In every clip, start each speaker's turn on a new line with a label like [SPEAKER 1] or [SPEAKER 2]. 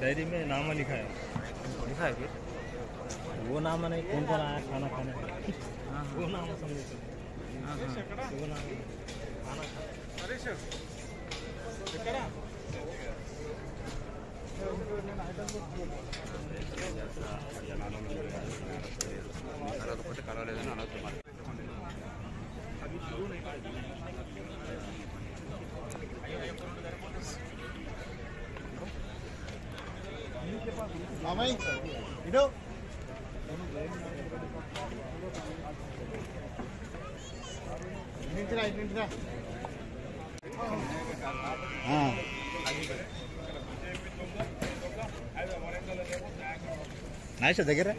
[SPEAKER 1] Diary में नाम लिखा है।
[SPEAKER 2] लिखा है फिर
[SPEAKER 1] वो नाम नहीं, कौन कौन आया खाना खाने, वो नाम समझे। वो नाम खाना
[SPEAKER 2] ఇదో
[SPEAKER 3] నాయస దగ్గర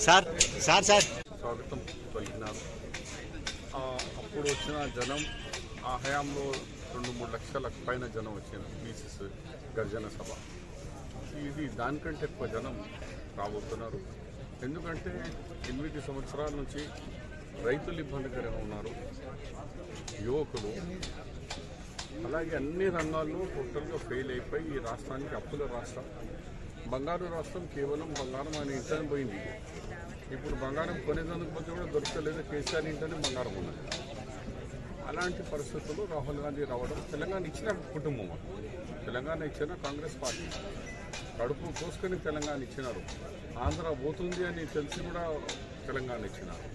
[SPEAKER 3] సార్ సార్ సార్
[SPEAKER 4] స్వాగతం పలికినారు. అప్పుడు వచ్చిన జనం ఆ హయాంలో 2-3 లక్షల పైన జనం వచ్చిన బీసీస్ గర్జన సభ. ఇది దానికంటే ఎక్కువ జనం రాబోతున్నారు. ఎందుకంటే 8 సంవత్సరాల నుంచి రైతులు ఇబ్బందికరంగా ఉన్నారు, యువకులు, అలాగే అన్ని రంగాల్లో టోటల్గా ఫెయిల్ అయిపోయి ఈ రాష్ట్రానికి అప్పుల రాష్ట్రం, బంగారు రాష్ట్రం, కేవలం బంగారం ఆయన ఇంటనే పోయింది. ఇప్పుడు బంగారం కొనేందుకు పోతే కూడా దొరకలేదు, కేసీఆర్ ఇంటనే బంగారం ఉన్నది. అలాంటి పరిస్థితుల్లో రాహుల్ గాంధీ రావడం, తెలంగాణ ఇచ్చిన కుటుంబం, తెలంగాణ ఇచ్చిన కాంగ్రెస్ పార్టీ కడుపు కోసుకొని తెలంగాణ ఇచ్చినారు. ఆంధ్ర పోతుంది అని తెలిసి కూడా తెలంగాణ ఇచ్చినారు.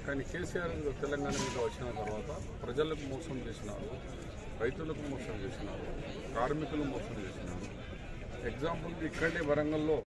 [SPEAKER 4] కానీ కేసీఆర్ తెలంగాణ మీద వచ్చిన తర్వాత ప్రజలకు మోసం చేసినారు, రైతులకు మోసం చేసినారు, కార్మికులు మోసం చేసినారు. ఎగ్జాంపుల్ ఇక్కడే వరంగల్లో